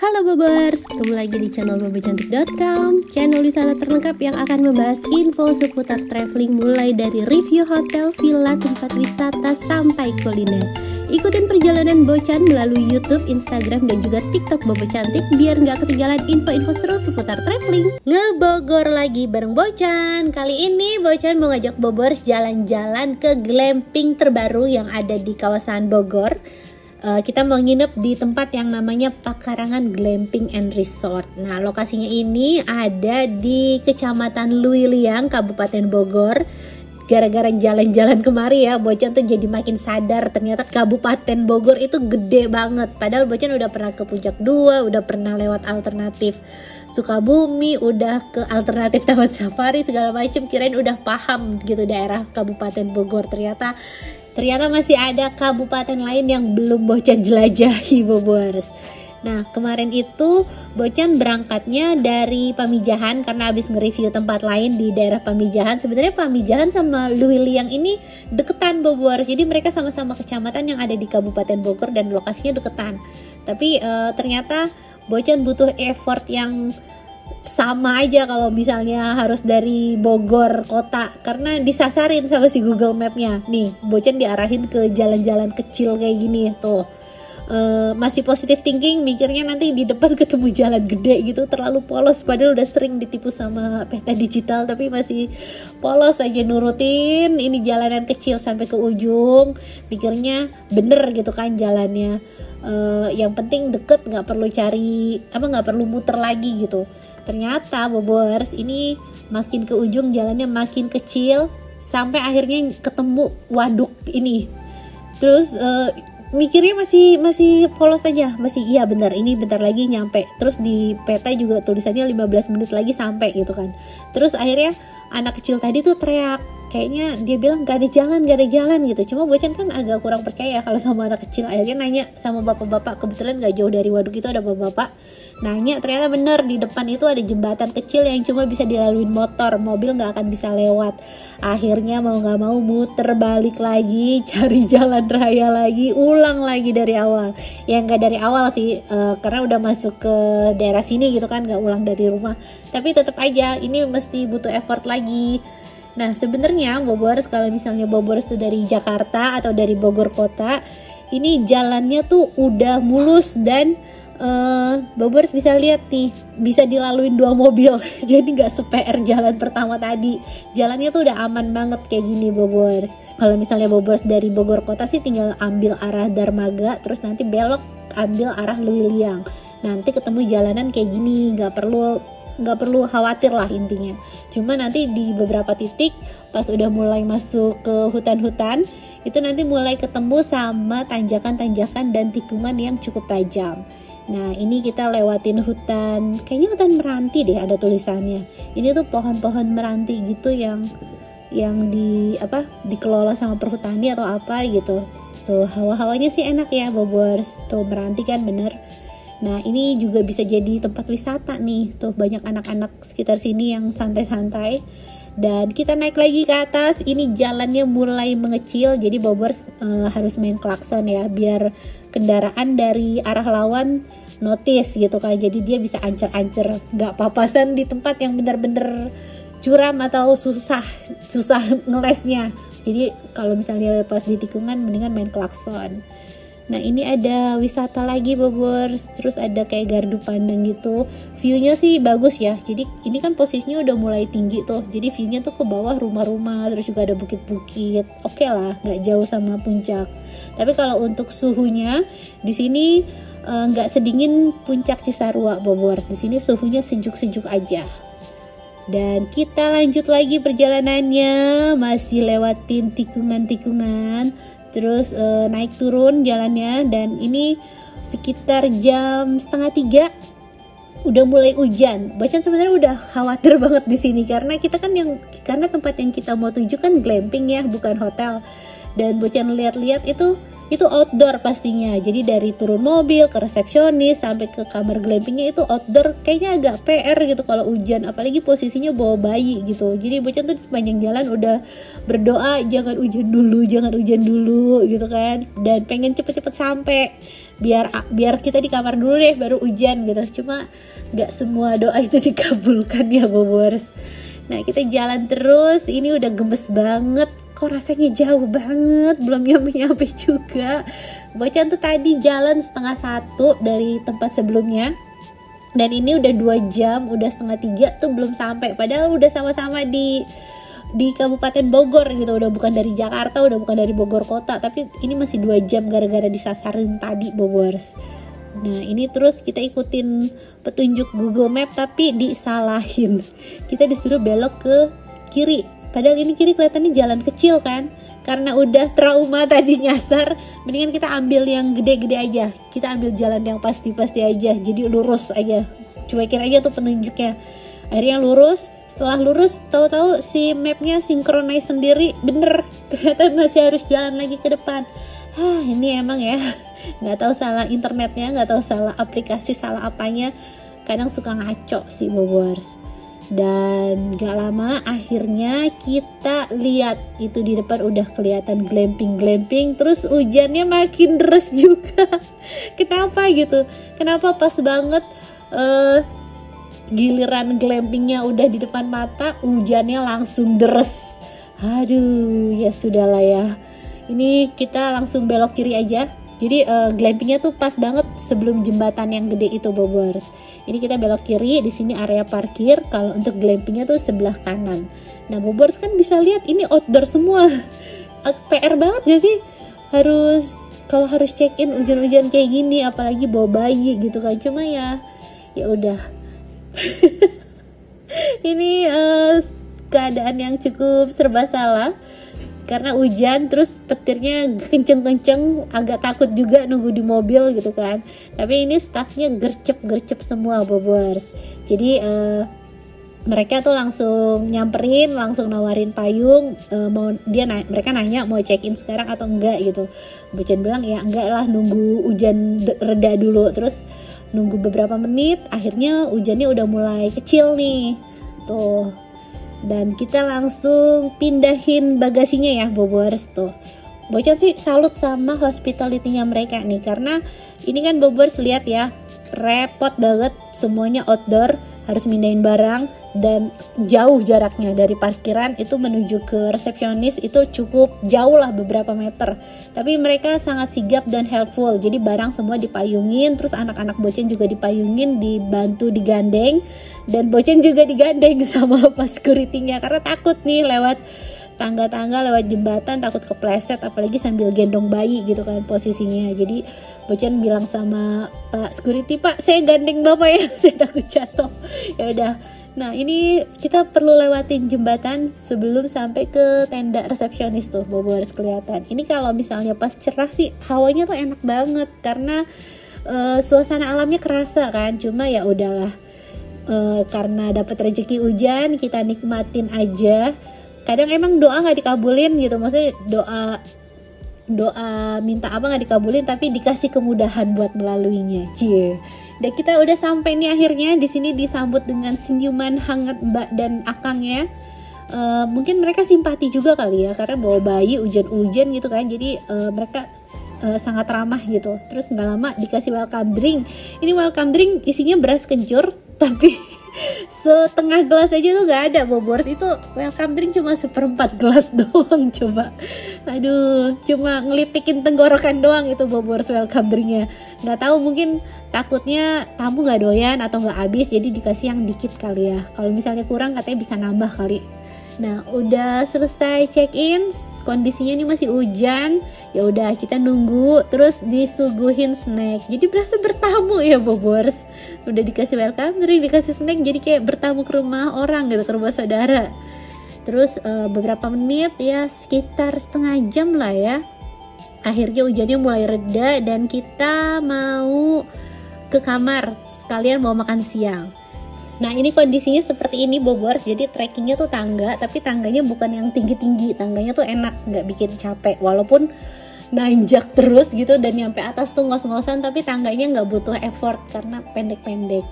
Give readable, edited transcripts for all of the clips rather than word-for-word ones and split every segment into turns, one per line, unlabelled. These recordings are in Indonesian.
Halo Bobers, ketemu lagi di channel bobocantik.com, channel wisata terlengkap yang akan membahas info seputar traveling mulai dari review hotel, villa, tempat wisata, sampai kuliner. Ikutin perjalanan Bocan melalui YouTube, Instagram, dan juga TikTok Bobo Cantik biar nggak ketinggalan info-info seru seputar traveling. Ngebogor lagi bareng Bocan. Kali ini Bocan mau ngajak Bobers jalan-jalan ke glamping terbaru yang ada di kawasan Bogor. Kita mau nginep di tempat yang namanya Pakarangan Glamping and Resort. Nah, lokasinya ini ada di Kecamatan Luiliang, Kabupaten Bogor. Gara-gara jalan-jalan kemari ya, Bocan tuh jadi makin sadar ternyata Kabupaten Bogor itu gede banget. Padahal Bocan udah pernah ke Puncak 2, udah pernah lewat alternatif Sukabumi, udah ke alternatif Taman Safari segala macem, kirain udah paham gitu daerah Kabupaten Bogor. Ternyata masih ada kabupaten lain yang belum Bocan jelajahi, Bobers. Nah, kemarin itu Bocan berangkatnya dari Pamijahan karena habis nge-review tempat lain di daerah Pamijahan. Sebenarnya Pamijahan sama Luiliang ini deketan, Bobers. Jadi mereka sama-sama kecamatan yang ada di Kabupaten Bogor dan lokasinya deketan. Tapi ternyata Bocan butuh effort yang sama aja kalau misalnya harus dari Bogor kota, karena disasarin sama si Google Map-nya. Nih, Bocan diarahin ke jalan-jalan kecil kayak gini tuh. Masih positive thinking, mikirnya nanti di depan ketemu jalan gede gitu, terlalu polos, padahal udah sering ditipu sama peta digital, tapi masih polos aja nurutin ini jalanan kecil sampai ke ujung, mikirnya bener gitu kan jalannya. Yang penting deket, nggak perlu muter lagi gitu. Ternyata Bobers ini makin ke ujung jalannya makin kecil sampai akhirnya ketemu waduk ini. Terus mikirnya masih polos aja, iya benar, ini bentar lagi nyampe. Terus di peta juga tulisannya 15 menit lagi sampai gitu kan. Terus akhirnya anak kecil tadi tuh teriak, kayaknya dia bilang gak ada jalan gitu. Cuma Bocan kan agak kurang percaya kalau sama anak kecil. Akhirnya nanya sama bapak-bapak, kebetulan gak jauh dari waduk itu ada bapak-bapak. Nanya, ternyata bener di depan itu ada jembatan kecil yang cuma bisa dilaluin motor, mobil gak akan bisa lewat. Akhirnya mau gak mau muter balik lagi, cari jalan raya lagi, ulang lagi dari awal. Yang gak dari awal sih, karena udah masuk ke daerah sini gitu kan, gak ulang dari rumah. Tapi tetap aja ini mesti butuh effort lagi. Nah, sebenarnya Bobors, kalau misalnya Bobors tuh dari Jakarta atau dari Bogor kota, ini jalannya tuh udah mulus dan Bobors bisa lihat nih, bisa dilaluin 2 mobil. Jadi nggak se-PR jalan pertama tadi. Jalannya tuh udah aman banget kayak gini, Bobors. Kalau misalnya Bobors dari Bogor kota sih tinggal ambil arah Darmaga, terus nanti belok ambil arah Luiliang. Nanti ketemu jalanan kayak gini, nggak perlu khawatir lah intinya. Cuma nanti di beberapa titik pas udah mulai masuk ke hutan-hutan, itu nanti mulai ketemu sama tanjakan-tanjakan dan tikungan yang cukup tajam. Nah, ini kita lewatin hutan, kayaknya hutan meranti deh ada tulisannya. Ini tuh pohon-pohon meranti gitu yang dikelola sama perhutani atau apa gitu. Tuh hawa-hawanya sih enak ya, Bobors. Tuh meranti kan bener. Nah, ini juga bisa jadi tempat wisata nih. Tuh banyak anak-anak sekitar sini yang santai-santai. Dan kita naik lagi ke atas. Ini jalannya mulai mengecil, jadi Bobors harus main klakson ya, biar kendaraan dari arah lawan notice gitu kan. Jadi dia bisa ancer-ancer, nggak papasan di tempat yang benar-benar curam atau susah ngelesnya. Jadi kalau misalnya pas di tikungan mendingan main klakson. Nah, ini ada wisata lagi, Bobors. Terus ada kayak gardu pandang gitu. View-nya sih bagus ya. Jadi ini kan posisinya udah mulai tinggi tuh. Jadi view-nya tuh ke bawah rumah-rumah, terus juga ada bukit-bukit. Oke lah, nggak jauh sama puncak. Tapi kalau untuk suhunya di sini nggak sedingin puncak Cisarua, Bobors. Di sini suhunya sejuk-sejuk aja. Dan kita lanjut lagi perjalanannya, masih lewatin tikungan-tikungan. Terus naik turun jalannya, dan ini sekitar jam 2:30 udah mulai hujan. Bocan sebenarnya udah khawatir banget di sini karena karena tempat yang kita mau tuju kan glamping ya, bukan hotel. Dan Bocan lihat-lihat itu outdoor pastinya. Jadi dari turun mobil ke resepsionis sampai ke kamar glampingnya itu outdoor, kayaknya agak PR gitu kalau hujan, apalagi posisinya bawa bayi gitu. Jadi Bocan tuh di sepanjang jalan udah berdoa jangan hujan dulu gitu kan, dan pengen cepet-cepet sampai. biar kita di kamar dulu deh baru hujan gitu. Cuma nggak semua doa itu dikabulkan ya Bobors. Nah kita jalan terus, ini udah gemes banget, kok rasanya jauh banget, belum nyampe juga. Bocan tuh tadi jalan 1:30 dari tempat sebelumnya, dan ini udah 2 jam, udah 2:30 tuh belum sampai. Padahal udah sama-sama di Kabupaten Bogor gitu, udah bukan dari Jakarta, udah bukan dari Bogor kota, tapi ini masih 2 jam gara-gara disasarin tadi Bobors. Nah ini terus kita ikutin petunjuk Google Map tapi disalahin. Kita disuruh belok ke kiri, padahal ini kiri kelihatannya jalan kecil kan. Karena udah trauma tadi nyasar, mendingan kita ambil yang gede-gede aja. Kita ambil jalan yang pasti-pasti aja, jadi lurus aja, cuekin aja tuh petunjuknya. Akhirnya lurus. Setelah lurus, tahu-tahu si mapnya synchronize sendiri, bener, ternyata masih harus jalan lagi ke depan. Ini emang ya, nggak tahu salah internetnya, nggak tahu salah aplikasi, salah apanya, kadang suka ngaco sih Bobors. Dan gak lama akhirnya kita lihat itu di depan udah kelihatan glamping, terus hujannya makin deras juga. Kenapa gitu? Kenapa pas banget giliran glampingnya udah di depan mata, hujannya langsung deres. Aduh, ya sudahlah ya. Ini kita langsung belok kiri aja. Jadi glampingnya tuh pas banget sebelum jembatan yang gede itu Bobors. Ini kita belok kiri, di sini area parkir. Kalau untuk glampingnya tuh sebelah kanan. Nah Bobors kan bisa lihat ini outdoor semua. PR banget gak sih? Kalau harus check in hujan-hujan kayak gini, apalagi bawa bayi gitu kan. Cuma ya udah. Ini keadaan yang cukup serba salah karena hujan, terus petirnya kenceng-kenceng, agak takut juga nunggu di mobil gitu kan. Tapi ini staffnya gercep semua Bobors. Jadi mereka tuh langsung nyamperin, langsung nawarin payung, mereka nanya mau check in sekarang atau enggak gitu. Bocan bilang ya enggak lah, nunggu hujan reda dulu. Terus nunggu beberapa menit, akhirnya hujannya udah mulai kecil nih tuh, dan kita langsung pindahin bagasinya ya Bobors tuh. Bocan sih salut sama hospitality-nya mereka nih, karena ini kan Bobors lihat ya, repot banget, semuanya outdoor, harus mindahin barang, dan jauh jaraknya dari parkiran itu menuju ke resepsionis itu cukup jauh lah, beberapa meter. Tapi mereka sangat sigap dan helpful, jadi barang semua dipayungin, terus anak-anak Bocan juga dipayungin, dibantu digandeng, dan Bocan juga digandeng sama pas security-nya karena takut nih lewat tangga-tangga, lewat jembatan, takut kepleset, apalagi sambil gendong bayi gitu kan posisinya. Jadi Bocan bilang sama Pak security, Pak saya gandeng bapak ya, saya takut jatuh. Ya udah. Nah ini kita perlu lewatin jembatan sebelum sampai ke tenda resepsionis tuh Bobors kelihatan. Ini kalau misalnya pas cerah sih hawanya tuh enak banget karena suasana alamnya kerasa kan. Cuma ya udahlah, karena dapat rezeki hujan kita nikmatin aja. Kadang emang doa nggak dikabulin gitu, maksudnya doa minta apa nggak dikabulin, tapi dikasih kemudahan buat melaluinya. Dan kita udah sampai nih akhirnya. Di sini disambut dengan senyuman hangat Mbak dan Akangnya. Mungkin mereka simpati juga kali ya, karena bawa bayi hujan-hujan gitu kan. Jadi mereka sangat ramah gitu. Terus nggak lama dikasih welcome drink. Ini welcome drink isinya beras kencur, tapi setengah gelas aja tuh nggak ada Bobors. Itu welcome drink cuma 1/4 gelas doang. Coba, aduh, cuma ngelitikin tenggorokan doang itu Bobors welcome drinknya. Nggak tahu, mungkin takutnya tamu nggak doyan atau nggak habis, jadi dikasih yang dikit kali ya. Kalau misalnya kurang katanya bisa nambah kali. Nah udah selesai check in, kondisinya ini masih hujan. Ya udah kita nunggu, terus disuguhin snack. Jadi berasa bertamu ya Bobors. Udah dikasih welcome drink, dikasih snack, jadi kayak bertamu ke rumah orang gitu, ke rumah saudara. Terus beberapa menit ya, sekitar setengah jam lah ya, akhirnya hujannya mulai reda dan kita mau ke kamar sekalian mau makan siang. Nah ini kondisinya seperti ini Bobors. Jadi trekkingnya tuh tangga, tapi tangganya bukan yang tinggi-tinggi, tangganya tuh enak, nggak bikin capek. Walaupun nanjak terus gitu dan nyampe atas tuh ngos-ngosan, tapi tangganya nggak butuh effort karena pendek-pendek.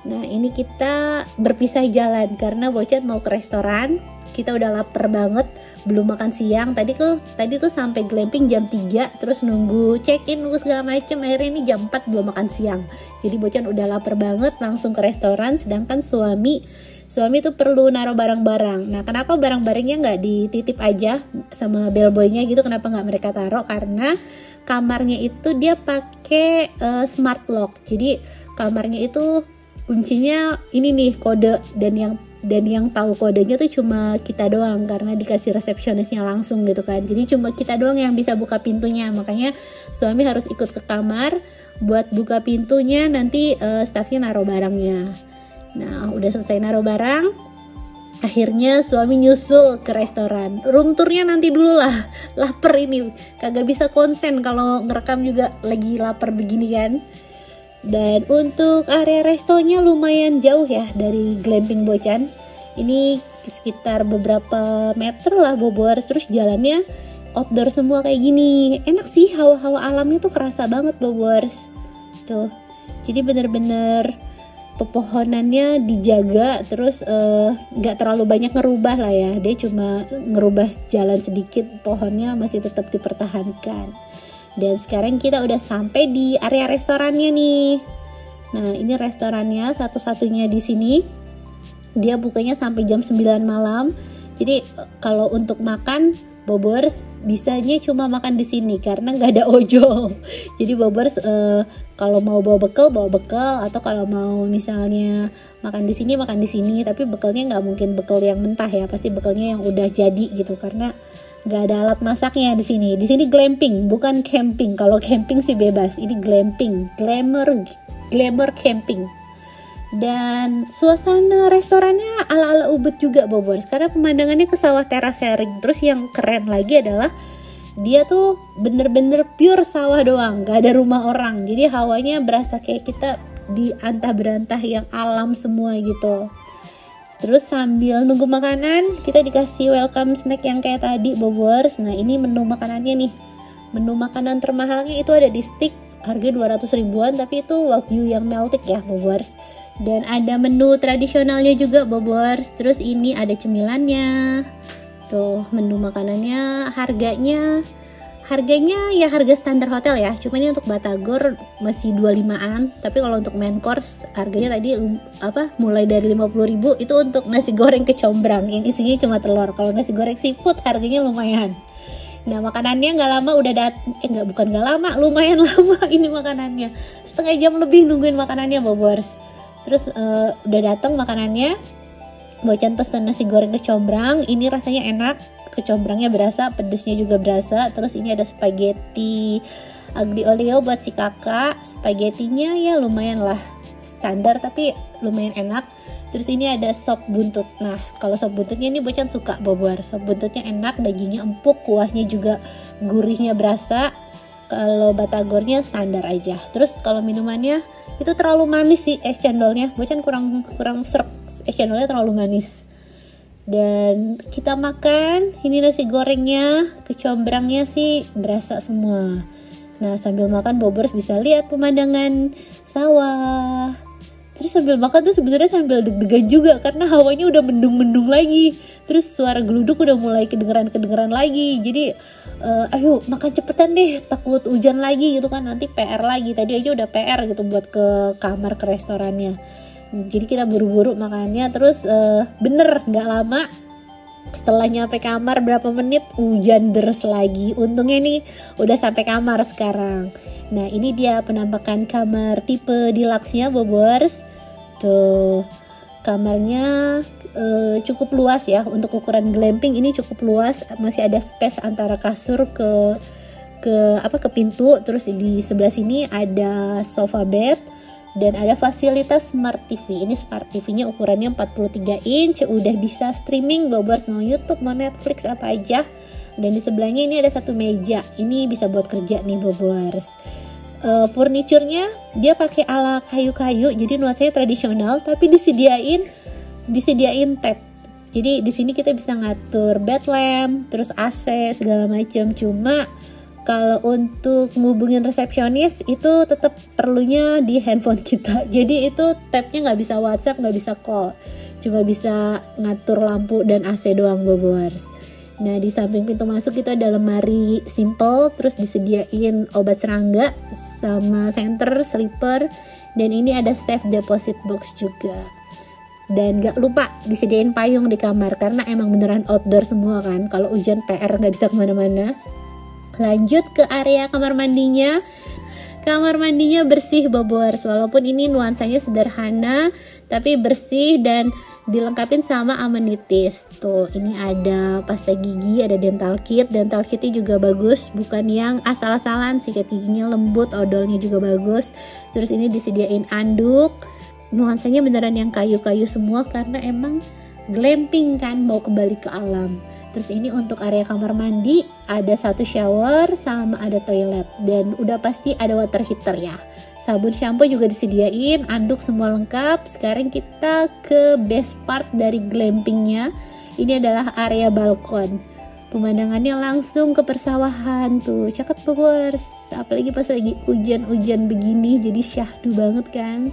Nah ini kita berpisah jalan karena Bocan mau ke restoran. Kita udah lapar banget, belum makan siang. Tadi tuh sampai glamping jam 3, terus nunggu check in, nunggu segala macem. Akhirnya ini jam 4 belum makan siang. Jadi Bocan udah lapar banget, langsung ke restoran. Sedangkan suami tuh perlu naruh barang-barang. Nah, kenapa barang-barangnya nggak dititip aja sama bellboynya gitu? Kenapa nggak mereka taruh? Karena kamarnya itu dia pakai smart lock. Jadi kamarnya itu kuncinya ini nih kode, dan yang tahu kodenya tuh cuma kita doang karena dikasih resepsionisnya langsung gitu kan. Jadi cuma kita doang yang bisa buka pintunya. Makanya suami harus ikut ke kamar buat buka pintunya, nanti staffnya naruh barangnya. Nah, udah selesai naruh barang, akhirnya suami nyusul ke restoran. Room tournya nanti dulu lah, lapar ini, kagak bisa konsen kalau ngerekam juga lagi lapar begini kan. Dan untuk area restonya lumayan jauh ya dari glamping Bocan. Ini sekitar beberapa meter lah Bobors, terus jalannya outdoor semua kayak gini. Enak sih, hawa-hawa alamnya tuh kerasa banget Bobors. Tuh, jadi bener-bener pepohonannya dijaga, terus nggak terlalu banyak ngerubah lah ya. Dia cuma ngerubah jalan sedikit, pohonnya masih tetap dipertahankan. Dan sekarang kita udah sampai di area restorannya nih. Nah, ini restorannya satu-satunya di sini. Dia bukanya sampai jam 9 malam. Jadi kalau untuk makan Bobors bisanya cuma makan di sini karena nggak ada ojol. Jadi Bobors kalau mau bawa bekal, atau kalau mau misalnya makan di sini, tapi bekalnya nggak mungkin bekal yang mentah ya, pasti bekalnya yang udah jadi gitu karena nggak ada alat masaknya di sini. Di sini glamping, bukan camping. Kalau camping sih bebas, ini glamping, glamour camping. Dan suasana restorannya ala-ala Ubud juga Bobors, karena pemandangannya ke sawah terasering. Terus yang keren lagi adalah dia tuh bener-bener pure sawah doang, gak ada rumah orang. Jadi hawanya berasa kayak kita di antah berantah yang alam semua gitu. Terus sambil nunggu makanan, kita dikasih welcome snack yang kayak tadi Bobors. Nah, ini menu makanannya nih. Menu makanan termahalnya itu ada di stick, harga 200 ribuan, tapi itu wagyu yang melted ya Bobors. Dan ada menu tradisionalnya juga Bobors. Terus ini ada cemilannya. Tuh, menu makanannya, harganya ya harga standar hotel ya. Cuma ini untuk Batagor masih 25-an. Tapi kalau untuk main course harganya tadi mulai dari 50.000 itu untuk nasi goreng kecombrang yang isinya cuma telur. Kalau nasi goreng seafood harganya lumayan. Nah, makanannya lumayan lama ini makanannya. Setengah jam lebih nungguin makanannya Bobors. Terus udah datang makanannya. Bocan pesen nasi goreng kecombrang. Ini rasanya enak, kecombrangnya berasa, pedesnya juga berasa. Terus ini ada spaghetti aglio olio buat si kakak. Spaghettinya ya lumayan lah, standar tapi lumayan enak. Terus ini ada sop buntut. Nah, kalau sop buntutnya ini Bocan suka Bobor. Sop buntutnya enak, dagingnya empuk, kuahnya juga gurihnya berasa. Kalau Batagornya standar aja. Terus kalau minumannya itu terlalu manis sih es cendolnya. Bocan kurang serep, es cendolnya terlalu manis. Dan kita makan, ini nasi gorengnya, kecombrangnya sih berasa semua. Nah, sambil makan Bobors bisa lihat pemandangan sawah. Terus sambil makan tuh sebenarnya sambil deg-degan juga karena hawanya udah mendung-mendung lagi. Terus suara geluduk udah mulai kedengeran lagi. Jadi ayo makan cepetan deh, takut hujan lagi gitu kan, nanti PR lagi. Tadi aja udah PR gitu buat ke kamar, ke restorannya. Jadi kita buru-buru makannya. Terus bener gak lama setelah nyampe kamar berapa menit hujan deres lagi. Untungnya nih udah sampai kamar sekarang. Nah, ini dia penampakan kamar tipe deluxe-nya Bobors. Tuh, kamarnya cukup luas ya untuk ukuran glamping. Ini cukup luas, masih ada space antara kasur ke pintu. Terus di sebelah sini ada sofa bed dan ada fasilitas smart TV. Ini smart TV-nya ukurannya 43 inch, udah bisa streaming Bobors, mau YouTube, mau Netflix, apa aja. Dan di sebelahnya ini ada satu meja, ini bisa buat kerja nih Bobors. Furniturnya dia pakai ala kayu-kayu, jadi nuansanya tradisional, tapi disediain tab. Jadi di sini kita bisa ngatur bed lamp, terus AC segala macam. Cuma kalau untuk ngubungin resepsionis itu tetap perlunya di handphone kita. Jadi itu tabnya nggak bisa WhatsApp, nggak bisa call, cuma bisa ngatur lampu dan AC doang Bobors. Nah, di samping pintu masuk itu ada lemari simple, terus disediain obat serangga sama senter, slipper, dan ini ada safe deposit box juga. Dan gak lupa disediain payung di kamar karena emang beneran outdoor semua kan. Kalau hujan PR gak bisa kemana-mana. Lanjut ke area kamar mandinya. Kamar mandinya bersih Bobors, walaupun ini nuansanya sederhana tapi bersih dan dilengkapin sama amenities. Tuh, ini ada pasta gigi, ada dental kit. Dental kitnya juga bagus, bukan yang asal-asalan, sikat giginya lembut, odolnya juga bagus. Terus ini disediain anduk. Nuansanya beneran yang kayu-kayu semua karena emang glamping kan, mau kembali ke alam. Terus ini untuk area kamar mandi ada satu shower sama ada toilet, dan udah pasti ada water heater ya. Sabun shampoo juga disediain, anduk semua lengkap. Sekarang kita ke best part dari glampingnya. Ini adalah area balkon. Pemandangannya langsung ke persawahan tuh, cakep Bobors. Apalagi pas lagi hujan-hujan begini, jadi syahdu banget kan.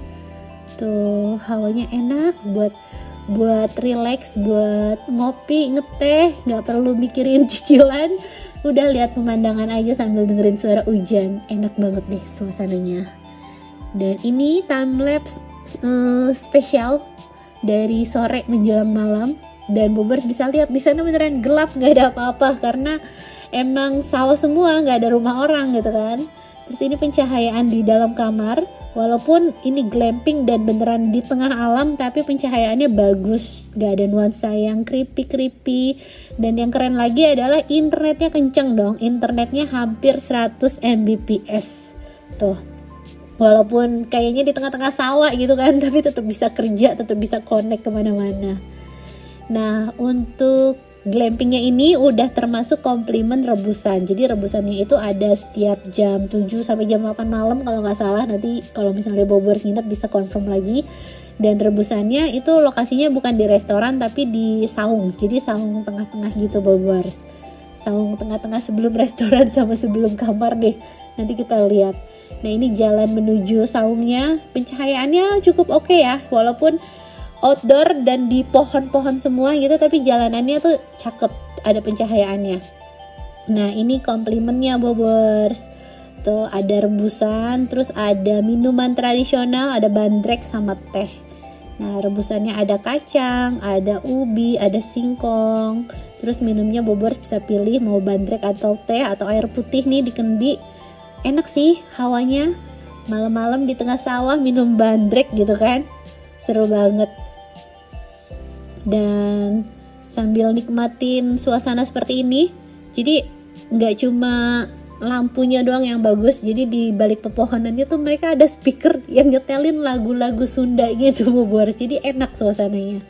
Tuh, hawanya enak buat relax, buat ngopi, ngeteh, nggak perlu mikirin cicilan, udah lihat pemandangan aja sambil dengerin suara hujan, enak banget deh suasananya. Dan ini time lapse spesial dari sore menjelang malam, dan Bobors bisa lihat di sana beneran gelap, nggak ada apa-apa karena emang sawah semua, nggak ada rumah orang gitu kan. Terus ini pencahayaan di dalam kamar, walaupun ini glamping dan beneran di tengah alam, tapi pencahayaannya bagus, gak ada nuansa yang creepy. Dan yang keren lagi adalah internetnya kenceng dong, internetnya hampir 100 Mbps tuh. Walaupun kayaknya di tengah-tengah sawah gitu kan, tapi tetap bisa kerja, tetap bisa connect kemana-mana. Nah, untuk glampingnya ini udah termasuk komplimen rebusan. Jadi rebusannya itu ada setiap jam 7 sampai jam 8 malam kalau nggak salah. Nanti kalau misalnya Bobors nginep bisa confirm lagi. Dan rebusannya itu lokasinya bukan di restoran tapi di saung. Jadi saung tengah-tengah gitu Bobors. Saung tengah-tengah sebelum restoran sama sebelum kamar deh. Nanti kita lihat. Nah, ini jalan menuju saungnya. Pencahayaannya cukup oke ya. Walaupun outdoor dan di pohon-pohon semua gitu, tapi jalanannya tuh cakep, ada pencahayaannya. Nah, ini komplimennya Bobors. Tuh ada rebusan, terus ada minuman tradisional, ada bandrek sama teh. Nah, rebusannya ada kacang, ada ubi, ada singkong. Terus minumnya Bobors bisa pilih mau bandrek atau teh atau air putih nih di kendi. Enak sih hawanya. Malam-malam di tengah sawah minum bandrek gitu kan. Seru banget. Dan sambil nikmatin suasana seperti ini, jadi nggak cuma lampunya doang yang bagus, jadi di balik pepohonannya tuh mereka ada speaker yang nyetelin lagu-lagu Sunda gitu Bobors, jadi enak suasananya.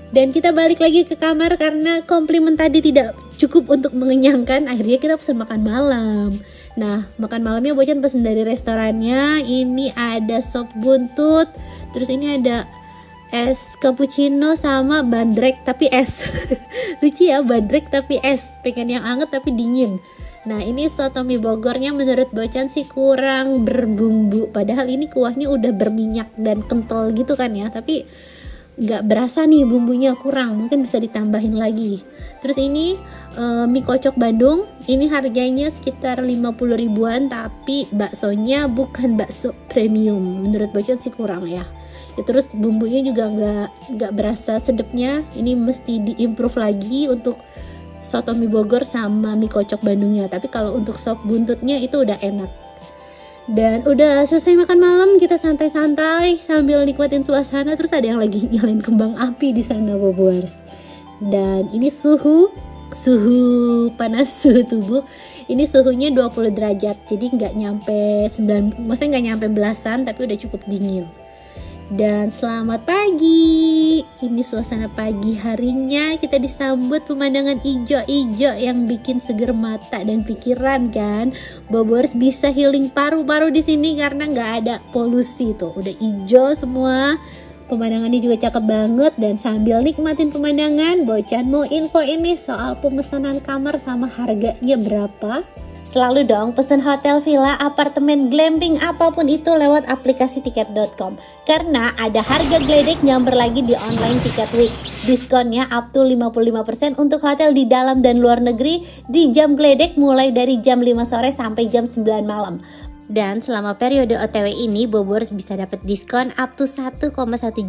Dan kita balik lagi ke kamar karena komplimen tadi tidak cukup untuk mengenyangkan, akhirnya kita pesan makan malam. Nah, makan malamnya Bocan pesen dari restorannya. Ini ada sop buntut, terus ini ada es cappuccino sama bandrek tapi es. Lucu ya, bandrek tapi es, pengen yang anget tapi dingin. Nah, ini soto mie Bogornya menurut Bocan sih kurang berbumbu, padahal ini kuahnya udah berminyak dan kental gitu kan ya, tapi nggak berasa nih bumbunya kurang, mungkin bisa ditambahin lagi. Terus ini mie kocok Bandung, ini harganya sekitar 50 ribuan, tapi baksonya bukan bakso premium, menurut Bocan sih kurang ya. Terus bumbunya juga nggak berasa sedapnya, ini mesti diimprove lagi untuk soto mie Bogor sama mie kocok Bandungnya. Tapi kalau untuk sop buntutnya itu udah enak. Dan udah selesai makan malam, kita santai-santai sambil nikmatin suasana. Terus ada yang lagi nyalain kembang api di sana Bobors. Dan ini suhu panas, suhu tubuh ini suhunya 20 derajat, jadi nggak nyampe 9, maksudnya nggak nyampe belasan, tapi udah cukup dingin. Dan selamat pagi, ini suasana pagi harinya, kita disambut pemandangan ijo-ijo yang bikin seger mata dan pikiran kan. Bobors bisa healing paru-paru di sini karena nggak ada polusi tuh, udah ijo semua. Pemandangannya juga cakep banget. Dan sambil nikmatin pemandangan, Bocan mau info ini soal pemesanan kamar sama harganya berapa. Selalu dong pesen hotel, villa, apartemen, glamping, apapun itu lewat aplikasi tiket.com. Karena ada harga gledek nyamber lagi di online tiket week. Diskonnya up to 55% untuk hotel di dalam dan luar negeri di jam gledek mulai dari jam 5 sore sampai jam 9 malam. Dan selama periode OTW ini, Bobors bisa dapat diskon up to 1,1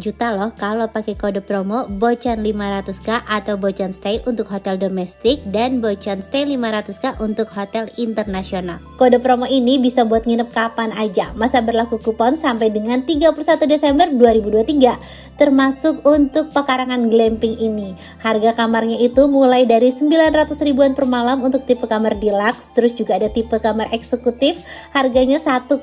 juta loh kalau pakai kode promo Bocan 500k atau Bocan Stay untuk hotel domestik dan Bocan Stay 500k untuk hotel internasional. Kode promo ini bisa buat nginep kapan aja. Masa berlaku kupon sampai dengan 31 Desember 2023. Termasuk untuk pekarangan glamping ini. Harga kamarnya itu mulai dari 900 ribuan per malam untuk tipe kamar deluxe, terus juga ada tipe kamar eksekutif, harganya 1,2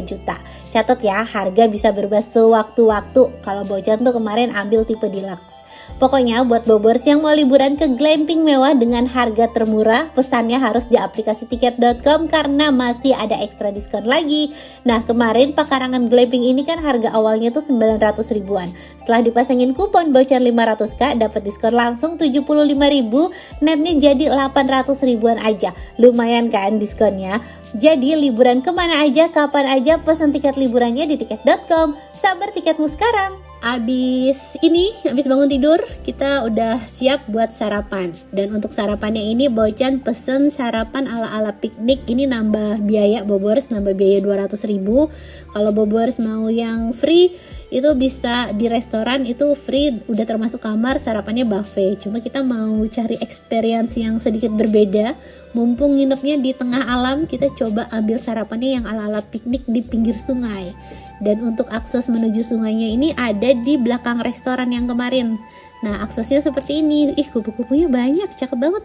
juta. Catat ya, harga bisa berubah sewaktu-waktu. Kalau Bocan tuh kemarin ambil tipe deluxe. Pokoknya buat Bobors yang mau liburan ke glamping mewah dengan harga termurah, pesannya harus di aplikasi tiket.com karena masih ada ekstra diskon lagi. Nah, kemarin pekarangan glamping ini kan harga awalnya tuh 900 ribuan. Setelah dipasangin kupon Bocan 500k dapat diskon langsung 75 ribu, netnya jadi 800 ribuan aja. Lumayan kan diskonnya? Jadi liburan kemana aja, kapan aja, pesan tiket liburannya di tiket.com. Sabar tiketmu sekarang. Abis bangun tidur, kita udah siap buat sarapan. Dan untuk sarapannya ini Bocan pesen sarapan ala-ala piknik. Ini nambah biaya Bobors, nambah biaya 200 ribu. Kalau Bobors mau yang free, itu bisa di restoran itu free, udah termasuk kamar, sarapannya buffet. Cuma kita mau cari experience yang sedikit berbeda. Mumpung nginepnya di tengah alam, kita coba ambil sarapannya yang ala-ala piknik di pinggir sungai. Dan untuk akses menuju sungainya ini ada di belakang restoran yang kemarin. Nah, aksesnya seperti ini. Kupu-kupunya banyak, cakep banget.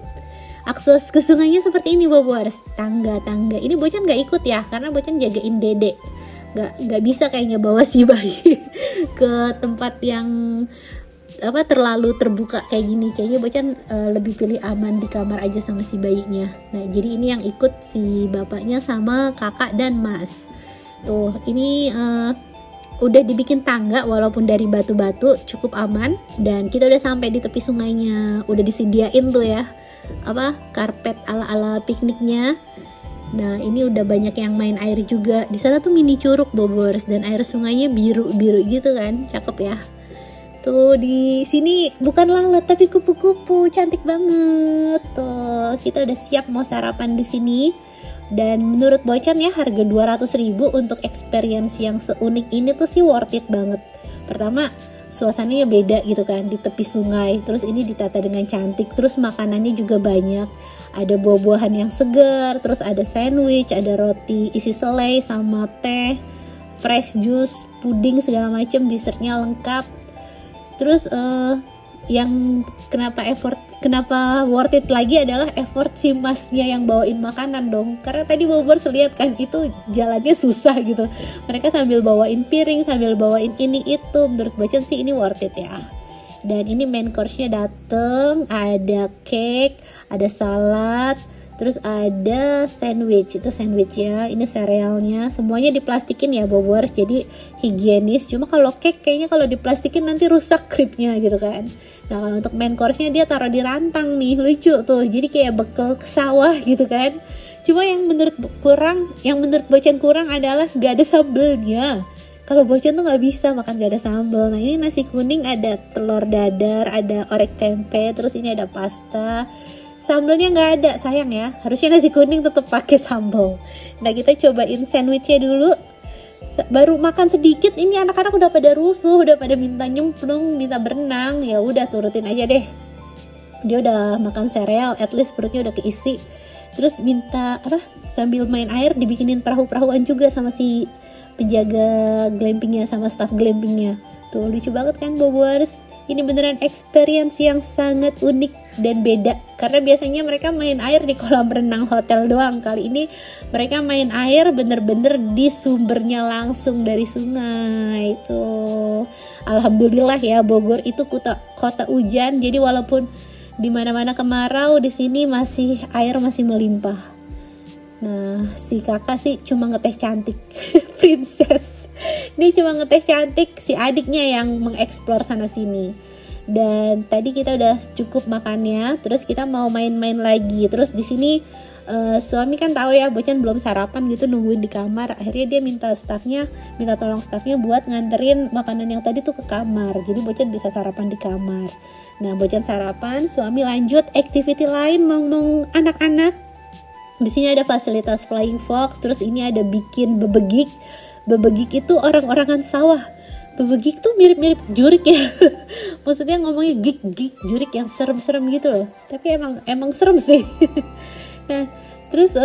Akses ke sungainya seperti ini Bobors. Tangga-tangga. Ini Bocan gak ikut ya, karena Bocan jagain Dede. Gak bisa kayaknya bawa si bayi ke tempat yang terlalu terbuka kayak gini. Kayaknya Bocan lebih pilih aman di kamar aja sama si bayinya. Nah, jadi ini yang ikut si bapaknya sama kakak dan mas. Tuh, ini udah dibikin tangga walaupun dari batu-batu, cukup aman. Dan kita udah sampai di tepi sungainya. Udah disediain tuh ya karpet ala-ala pikniknya. Nah, ini udah banyak yang main air juga. Di sana tuh mini curug Bobors dan air sungainya biru-biru gitu kan. Cakep ya. Tuh di sini bukan lalat tapi kupu-kupu, cantik banget. Tuh, kita udah siap mau sarapan di sini. Dan menurut Bocan ya, harga 200 ribu untuk experience yang seunik ini tuh sih worth it banget. Pertama, suasananya beda gitu kan, di tepi sungai. Terus ini ditata dengan cantik. Terus makanannya juga banyak. Ada buah-buahan yang segar. Terus ada sandwich, ada roti isi selai sama teh, fresh juice, puding segala macam, dessertnya lengkap. Terus yang kenapa worth it lagi adalah effort si masnya yang bawain makanan dong. Karena tadi Bobors lihat kan, itu jalannya susah gitu. Mereka sambil bawain piring, sambil bawain ini itu. Menurut Bocan sih ini worth it ya. Dan ini main course-nya dateng, ada cake, ada salad, terus ada sandwich. Itu sandwich ya, ini serealnya. Semuanya diplastikin ya Bobors, jadi higienis. Cuma kalau cake kayaknya kalau diplastikin nanti rusak kripnya gitu kan. Nah, kalau untuk main course-nya dia taruh di rantang nih, lucu tuh. Jadi kayak bekal ke sawah gitu kan. Cuma yang menurut Bocan kurang adalah gak ada sambelnya. Kalau Bocan tuh gak bisa makan gak ada sambal. Nah, ini nasi kuning ada telur dadar, ada orek tempe, terus ini ada pasta. Sambalnya nggak ada, sayang ya. Harusnya nasi kuning tetap pakai sambal. Nah, kita cobain sandwichnya dulu. Baru makan sedikit, ini anak-anak udah pada rusuh, udah pada minta nyemplung, minta berenang. Ya udah, turutin aja deh. Dia udah makan sereal, at least perutnya udah keisi. Terus minta sambil main air dibikinin perahu-perahuan juga sama si penjaga glampingnya, sama staff glampingnya. Tuh, lucu banget kan Bobors. Ini beneran experience yang sangat unik dan beda. Karena biasanya mereka main air di kolam renang hotel doang. Kali ini mereka main air bener-bener di sumbernya langsung dari sungai. Tuh, alhamdulillah ya, Bogor itu kota hujan. Jadi walaupun di mana-mana kemarau, di sini air masih melimpah. Nah, si kakak sih cuma ngeteh cantik. Princess. Dia cuma ngeteh cantik, si adiknya yang mengeksplor sana sini. Dan tadi kita udah cukup makannya, terus kita mau main-main lagi. Terus di sini Suami kan tahu ya Bocan belum sarapan gitu, nungguin di kamar. Akhirnya dia minta tolong staffnya buat nganterin makanan yang tadi tuh ke kamar, jadi Bocan bisa sarapan di kamar. Nah Bocan sarapan, suami lanjut activity lain ngomong anak-anak. Di sini ada fasilitas flying fox, terus ini ada bikin bebegik. Bebegik itu orang-orangan sawah. Bebegik tuh mirip-mirip jurik ya. Maksudnya ngomongnya gig jurik yang serem-serem gitu loh. Tapi emang serem sih. Nah, terus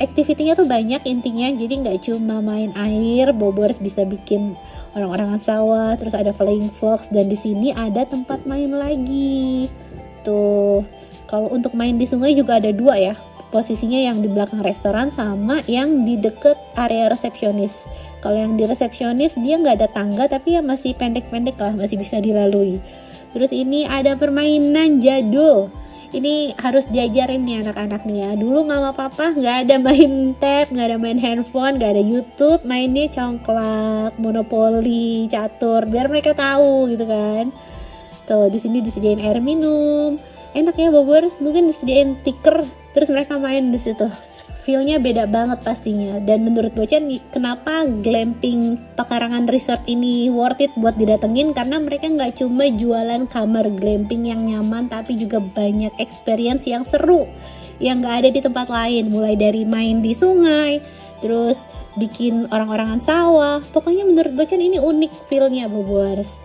activity-nya tuh banyak intinya. Jadi nggak cuma main air, Bobors bisa bikin orang-orangan sawah, terus ada flying fox, dan di sini ada tempat main lagi. Tuh, kalau untuk main di sungai juga ada 2 ya. Posisinya yang di belakang restoran sama yang di deket area resepsionis. Kalau yang di resepsionis dia nggak ada tangga, tapi ya masih pendek-pendek lah, masih bisa dilalui. Terus ini ada permainan jadul. Ini harus diajarin nih anak-anak nih ya. Dulu mama papa nggak ada main tab, nggak ada main handphone, nggak ada YouTube, mainnya congklak, monopoli, catur, biar mereka tahu gitu kan. Tuh di sini disediain air minum, enak ya Bobors, mungkin disediain tiker, terus mereka main di situ. Feel-nya beda banget pastinya. Dan menurut Bocan, kenapa glamping Pekarangan Resort ini worth it buat didatengin? Karena mereka nggak cuma jualan kamar glamping yang nyaman, tapi juga banyak experience yang seru yang nggak ada di tempat lain. Mulai dari main di sungai, terus bikin orang-orangan sawah. Pokoknya menurut Bocan ini unik feel-nya Bobors.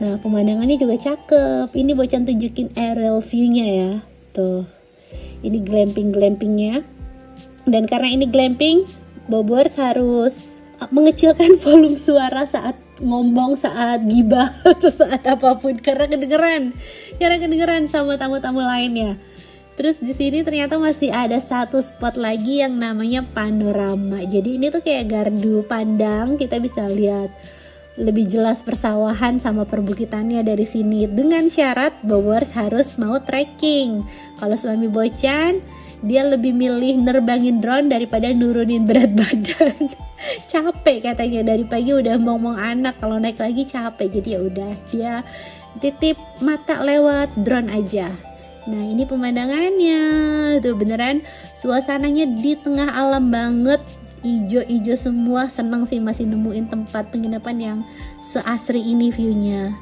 Nah pemandangannya juga cakep. Ini Bocan tunjukin aerial view-nya ya. Tuh, ini glampingnya. Dan karena ini glamping, Bobors harus mengecilkan volume suara saat ngomong, saat gibah, atau saat apapun, karena kedengeran sama tamu-tamu lainnya. Terus di sini ternyata masih ada satu spot lagi yang namanya panorama. Jadi ini tuh kayak gardu pandang, kita bisa lihat lebih jelas persawahan sama perbukitannya dari sini. Dengan syarat Bobors harus mau trekking. Kalau suami Bocan, dia lebih milih nerbangin drone daripada nurunin berat badan. Capek katanya, dari pagi udah ngomong anak, kalau naik lagi capek. Jadi ya udah, dia titip mata lewat drone aja. Nah ini pemandangannya tuh, beneran suasananya di tengah alam banget, ijo-ijo semua. Seneng sih masih nemuin tempat penginapan yang seasri ini viewnya.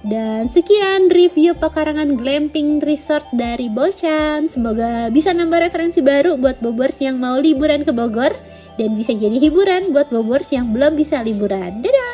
Dan sekian review Pekarangan Glamping Resort dari Bocan. Semoga bisa nambah referensi baru buat Bobors yang mau liburan ke Bogor, dan bisa jadi hiburan buat Bobors yang belum bisa liburan. Dadah!